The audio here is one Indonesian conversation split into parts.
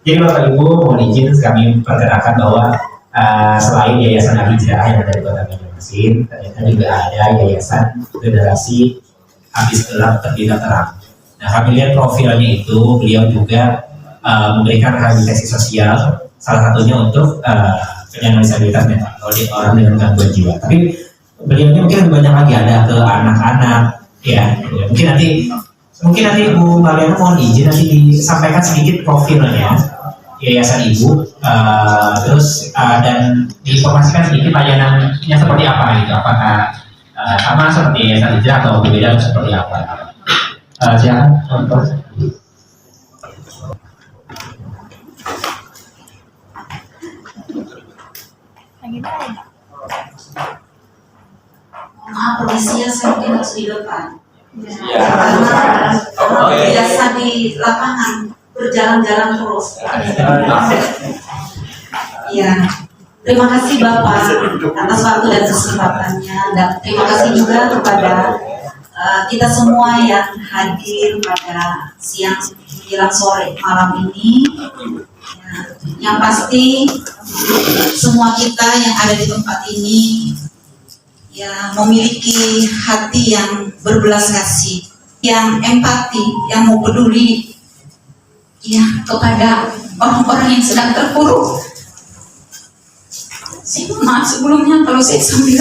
Jadi Bapak Ibu mohon izin kami perkenalkan bahwa selain Yayasan Al-Hijrah yang ada di Kota Banjarmasin, ternyata juga ada Yayasan Generasi Habis Gelap Terbina Terang. Nah, kami lihat profilnya itu beliau juga memberikan rehabilitasi sosial, salah satunya untuk penyandang disabilitas mental, orang dengan gangguan jiwa. Tapi beliau ini mungkin banyak lagi, ada ke anak-anak, ya. Mungkin nanti Bu Mariana mohon izin nanti disampaikan sedikit profilnya yayasan Ibu, dan diinformasikan sedikit layanannya seperti apa gitu, apakah sama seperti Yayasan Hijrah atau berbeda seperti apa? Silakan contoh. Polisi saya mungkin harus di depan. Karena biasa di lapangan berjalan-jalan terus. Iya. Terima kasih Bapak atas waktu dan kesempatannya, dan terima kasih juga kepada kita semua yang hadir pada siang menjelang sore malam ini. Ya, yang pasti semua kita yang ada di tempat ini ya memiliki hati yang berbelas kasih, yang empati, yang mau peduli ya kepada orang-orang yang sedang terpuruk. Maaf sebelumnya kalau saya sambil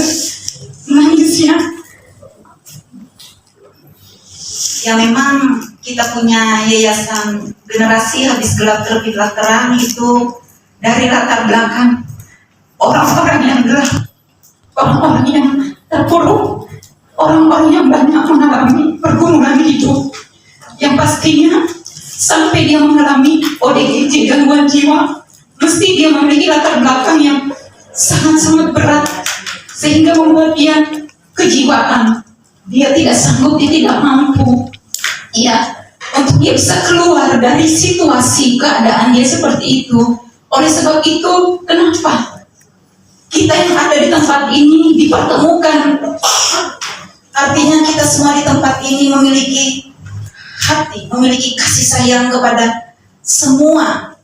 nangis ya. Ya memang kita punya Yayasan Generasi Habis Gelap Terbitlah Terang itu dari latar belakang orang-orang yang gelap, orang-orang yang terpuruk, orang-orang yang banyak mengalami pergumulan hidup, yang pastinya sampai dia mengalami ODGJ gangguan jiwa, mesti dia memiliki latar belakang yang sangat-sangat berat sehingga membuat dia kejiwaan, dia tidak sanggup, dia tidak mampu ya untuk dia bisa keluar dari situasi keadaan dia seperti itu. Oleh sebab itu kenapa kita yang ada di tempat ini dipertemukan? Artinya kita semua di tempat ini memiliki hati, memiliki kasih sayang kepada semua.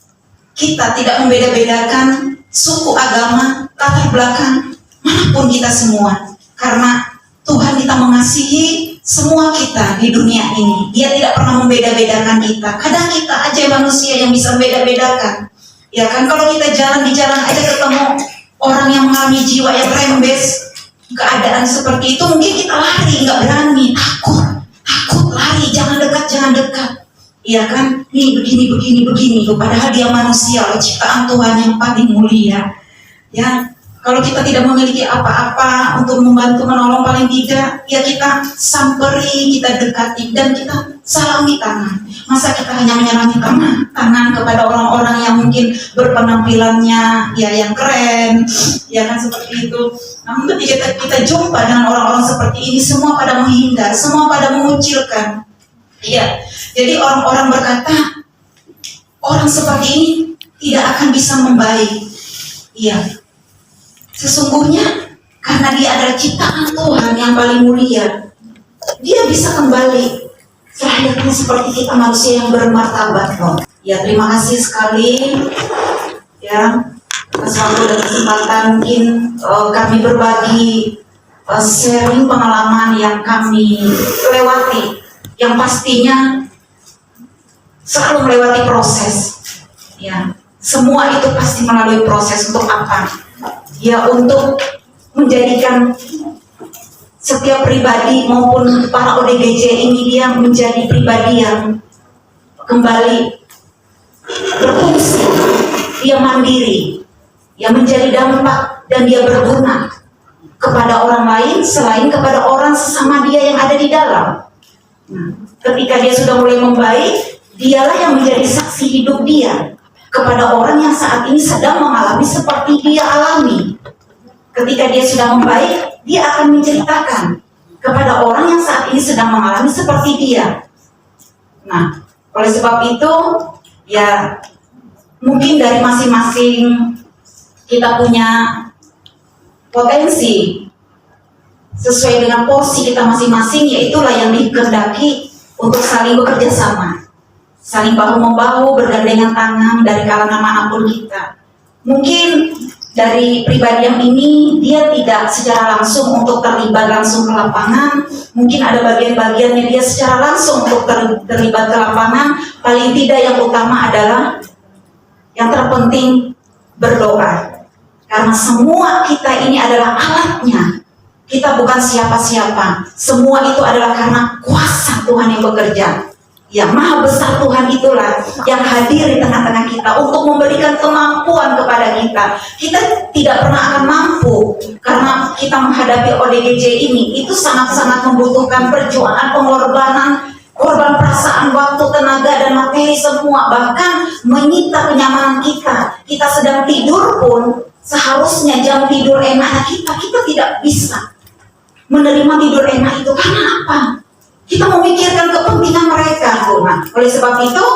Kita tidak membeda-bedakan suku, agama, latar belakang, manapun kita semua. Karena Tuhan kita mengasihi semua kita di dunia ini. Dia tidak pernah membeda-bedakan kita. Kadang kita aja manusia yang bisa membeda-bedakan. Ya kan, kalau kita jalan di jalan aja ketemu orang yang mengalami jiwa yang rembes, keadaan seperti itu, mungkin kita lari, nggak berani, takut lari, jangan dekat. Iya kan, nih begini. Padahal dia manusia, ciptaan Tuhan yang paling mulia. Ya, kalau kita tidak memiliki apa-apa untuk membantu menolong, paling tidak, ya kita samperi, kita dekati, dan kita salami tangan. Masa kita hanya menyalami tangan kepada orang-orang yang mungkin berpenampilannya ya yang keren, ya kan seperti itu. Namun ketika kita jumpa dengan orang-orang seperti ini, semua pada menghindar, semua pada mengucilkan. Iya, jadi orang-orang berkata, orang seperti ini tidak akan bisa membaik. Iya, sesungguhnya karena dia adalah ciptaan Tuhan yang paling mulia, dia bisa kembali selayaknya seperti kita manusia yang bermartabat loh. Ya, terima kasih sekali ya atas waktu dan kesempatan mungkin kami berbagi sharing pengalaman yang kami lewati, yang pastinya selalu melewati proses. Ya, semua itu pasti melalui proses. Untuk apa? Ya, untuk menjadikan setiap pribadi maupun para ODGJ ini dia menjadi pribadi yang kembali berfungsi, dia mandiri, dia menjadi dampak dan dia berguna kepada orang lain selain kepada orang sesama dia yang ada di dalam. Nah, ketika dia sudah mulai membaik, dialah yang menjadi saksi hidup dia kepada orang yang saat ini sedang mengalami seperti dia alami. Ketika dia sudah membaik, dia akan menceritakan kepada orang yang saat ini sedang mengalami seperti dia. Nah, oleh sebab itu, ya mungkin dari masing-masing kita punya potensi sesuai dengan porsi kita masing-masing, yaitulah yang dikehendaki untuk saling bekerja sama. saling bahu-membahu, bergandengan tangan dari kalangan manapun kita. Mungkin dari pribadi yang ini dia tidak secara langsung untuk terlibat langsung ke lapangan, mungkin ada bagian-bagiannya dia secara langsung untuk terlibat ke lapangan. Paling tidak yang utama adalah yang terpenting berdoa, karena semua kita ini adalah alatnya. Kita bukan siapa-siapa, semua itu adalah karena kuasa Tuhan yang bekerja. Ya, maha besar Tuhan itulah yang hadir di tengah-tengah kita untuk memberikan kemampuan kepada kita. Kita tidak pernah akan mampu karena kita menghadapi ODGJ ini. Itu sangat-sangat membutuhkan perjuangan, pengorbanan, korban perasaan, waktu, tenaga, dan materi semua. Bahkan menyita kenyamanan kita. Kita sedang tidur pun seharusnya jam tidur enaknya kita tidak bisa menerima tidur enak itu. Karena apa? Kita memikirkan kepentingan mereka. Nah, oleh sebab itu,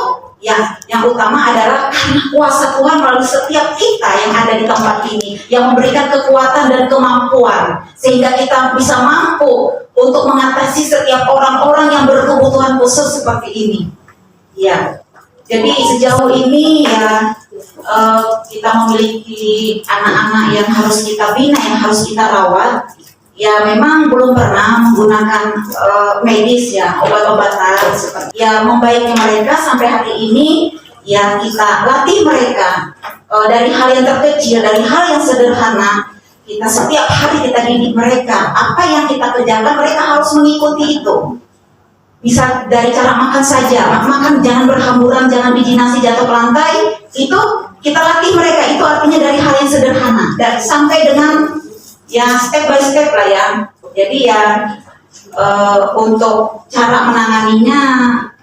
ya, yang utama adalah karena kuasa Tuhan melalui setiap kita yang ada di tempat ini, yang memberikan kekuatan dan kemampuan, sehingga kita bisa mampu untuk mengatasi setiap orang-orang yang berkebutuhan khusus seperti ini. Ya, jadi sejauh ini ya kita memiliki anak-anak yang harus kita bina, yang harus kita rawat. Ya, memang belum pernah menggunakan medis ya, obat-obatan seperti ya. Membaiknya mereka sampai hari ini ya, kita latih mereka dari hal yang terkecil, dari hal yang sederhana. Kita setiap hari kita didik mereka, apa yang kita kerjakan mereka harus mengikuti itu. Bisa dari cara makan saja, makan jangan berhamburan, jangan biji nasi jatuh ke lantai. Itu kita latih mereka, itu artinya dari hal yang sederhana dan sampai dengan ya step by step lah ya. Jadi ya untuk cara menanganinya,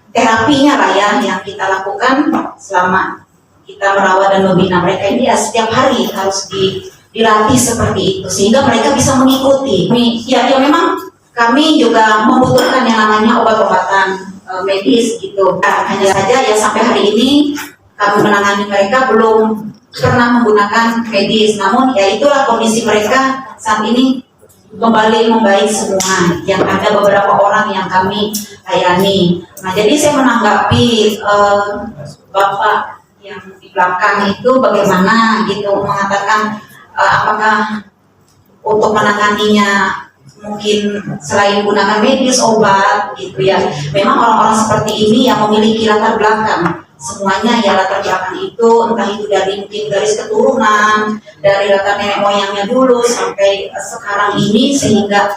terapinya lah ya yang kita lakukan selama kita merawat dan membina mereka ini ya, setiap hari harus dilatih seperti itu sehingga mereka bisa mengikuti. Ya memang kami juga membutuhkan yang namanya obat-obatan medis gitu. Hanya saja ya sampai hari ini kami menangani mereka belum pernah menggunakan medis, namun ya itulah kondisi mereka saat ini kembali membaik semua. Yang ada beberapa orang yang kami layani. Nah, jadi saya menanggapi Bapak yang di belakang itu bagaimana gitu mengatakan apakah untuk menanganinya mungkin selain gunakan medis, obat gitu ya. Memang orang-orang seperti ini yang memiliki latar belakang. Semuanya ya latar belakang itu, entah itu dari mungkin garis keturunan, dari latar nenek moyangnya dulu sampai sekarang ini, sehingga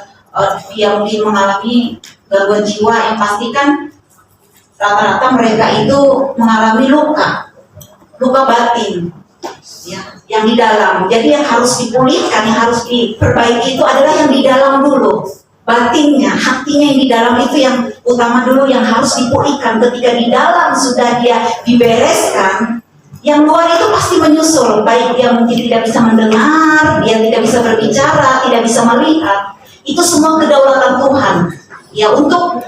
dia mungkin mengalami gangguan jiwa yang pasti kan rata-rata mereka itu mengalami luka batin ya, yang di dalam. Jadi yang harus dipulihkan, yang harus diperbaiki itu adalah yang di dalam dulu. Batinnya, hatinya yang di dalam itu yang utama dulu yang harus dipulihkan. Ketika di dalam sudah dia dibereskan, yang luar itu pasti menyusul. Baik dia mungkin tidak bisa mendengar, dia tidak bisa berbicara, tidak bisa melihat. Itu semua kedaulatan Tuhan. Ya, untuk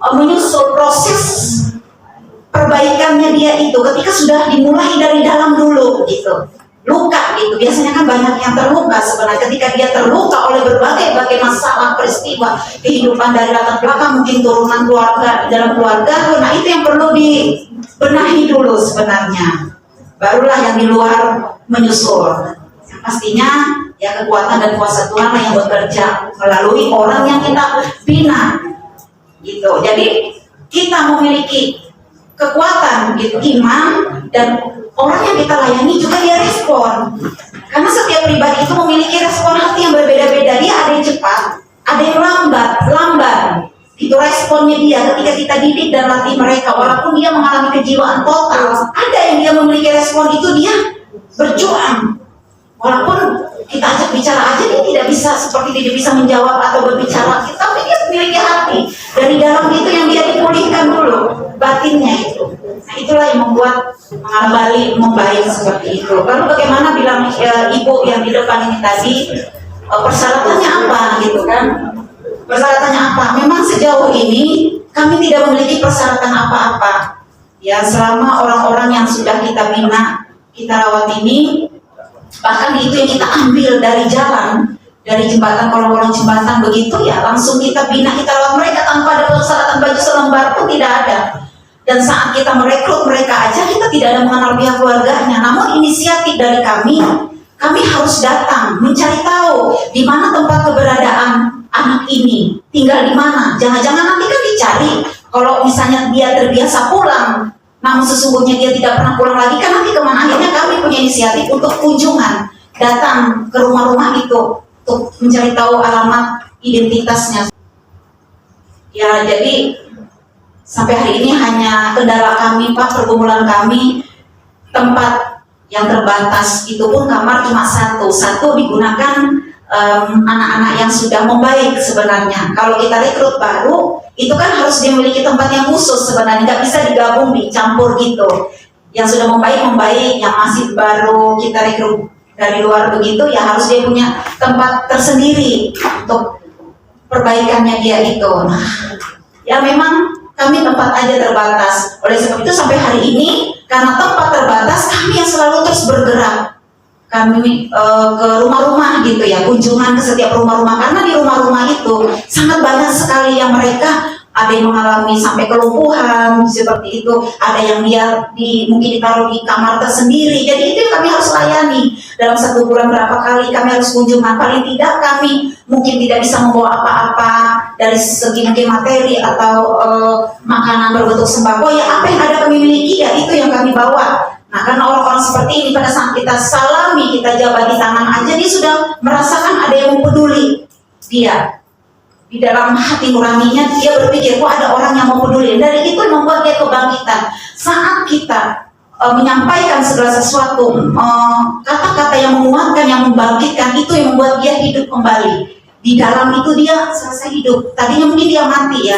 menyusul proses perbaikannya dia itu ketika sudah dimulai dari dalam dulu gitu. Luka gitu, biasanya kan banyak yang terluka sebenarnya ketika dia terluka oleh berbagai masalah, peristiwa kehidupan dari latar belakang, mungkin turunan keluarga, dalam keluarga. Nah, itu yang perlu dibenahi dulu sebenarnya, barulah yang di luar menyusul. Yang pastinya ya kekuatan dan kuasa Tuhan yang bekerja melalui orang yang kita bina gitu. Jadi kita memiliki kekuatan gitu, iman, dan orang yang kita layani juga dia respon. Karena setiap pribadi itu memiliki respon hati yang berbeda-beda. Dia ada yang cepat, ada yang lambat. Itu responnya dia ketika kita didik dan latih mereka. Walaupun dia mengalami kejiwaan total, ada yang dia memiliki respon itu dia berjuang. Walaupun kita ajak bicara aja dia tidak bisa, seperti tidak bisa menjawab atau berbicara, tapi dia memiliki hati. Dari dalam itu yang dia dipulihkan dulu, batinnya itu. Nah, itulah yang membuat mengembali membaik seperti itu. Lalu bagaimana bilang ibu yang di depan ini tadi, persyaratannya apa gitu kan? Persyaratannya apa? Memang sejauh ini kami tidak memiliki persyaratan apa-apa. Ya, selama orang-orang yang sudah kita bina, kita rawat ini, bahkan itu yang kita ambil dari jalan, dari jembatan, kolong-kolong jembatan begitu ya, langsung kita bina, kita rawat mereka tanpa ada persyaratan baju selembar pun tidak ada. Dan saat kita merekrut mereka aja, kita tidak ada mengenal pihak keluarganya. Namun inisiatif dari kami harus datang mencari tahu di mana tempat keberadaan anak ini, tinggal di mana. Jangan-jangan nanti kan dicari. Kalau misalnya dia terbiasa pulang, namun sesungguhnya dia tidak pernah pulang lagi, kan nanti kemana. Akhirnya kami punya inisiatif untuk kunjungan, datang ke rumah-rumah itu untuk mencari tahu alamat identitasnya. Ya, jadi sampai hari ini hanya kendala kami, Pak, pergumulan kami, tempat yang terbatas, itu pun kamar cuma satu digunakan anak-anak yang sudah membaik sebenarnya. Kalau kita rekrut baru, itu kan harus dimiliki tempat yang khusus sebenarnya, nggak bisa digabung, dicampur gitu. Yang sudah membaik, yang masih baru kita rekrut dari luar begitu, ya harus dia punya tempat tersendiri untuk perbaikannya dia itu. Nah, ya memang kami tempat aja terbatas. Oleh sebab itu sampai hari ini, karena tempat terbatas, kami yang selalu terus bergerak. Kami ke rumah-rumah gitu ya, kunjungan ke setiap rumah-rumah, karena di rumah-rumah itu sangat banyak sekali yang mereka ada yang mengalami sampai kelumpuhan seperti itu, ada yang dia mungkin ditaruh di kamar tersendiri. Jadi itu yang kami harus layani. Dalam 1 bulan berapa kali kami harus kunjungan, paling tidak kami mungkin tidak bisa membawa apa-apa dari segi mungkin materi atau makanan berbentuk sembako, ya apa yang ada kami miliki, ya itu yang kami bawa. Nah, karena orang-orang seperti ini pada saat kita salami, kita jabat di tangan aja, dia sudah merasakan ada yang peduli dia. Di dalam hati nuraninya dia berpikir, kok ada orang yang mau peduli. Dari itu membuat dia kebangkitan. Saat kita menyampaikan segala sesuatu, kata-kata yang menguatkan, yang membangkitkan, itu yang membuat dia hidup kembali. Di dalam itu dia selesai hidup. Tadinya mungkin dia mati ya,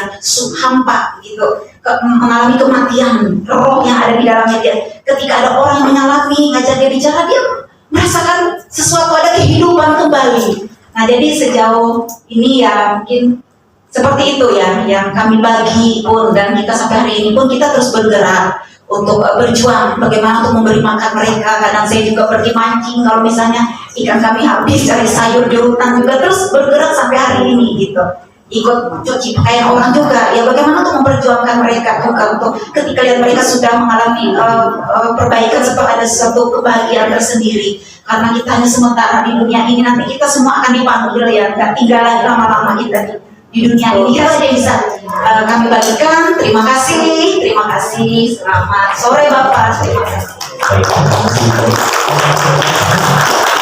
hampa gitu, mengalami kematian, roh yang ada di dalamnya dia. Ketika ada orang yang menyalami, ngajak dia bicara, dia merasakan sesuatu, ada kehidupan kembali. Nah, jadi sejauh ini ya mungkin seperti itu ya yang kami bagi pun, dan kita sampai hari ini pun kita terus bergerak untuk berjuang bagaimana untuk memberi makan mereka. Kadang saya juga pergi mancing, kalau misalnya ikan kami habis, cari sayur di hutan juga, terus bergerak sampai hari ini gitu. Ikut cuci pakaian orang juga, ya bagaimana untuk memperjuangkan mereka juga, untuk ketika lihat mereka sudah mengalami perbaikan, setelah ada suatu kebahagiaan tersendiri. Karena kita hanya sementara di dunia ini, nanti kita semua akan dipanggil ya, nggak tinggal lagi lama-lama kita di dunia ini. Hal yang bisa kami bagikan. Terima kasih, selamat sore Bapak. Terima kasih.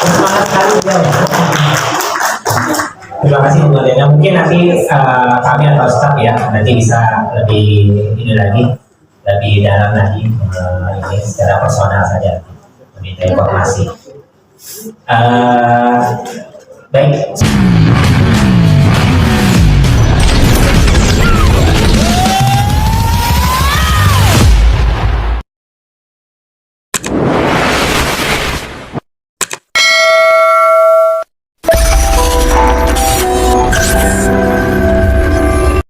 Semangat sekali ya. Terima kasih Bu Lena. Mungkin nanti kami atau staff ya nanti bisa lebih ini lagi, lebih dalam lagi ini secara personal saja meminta informasi. Baik.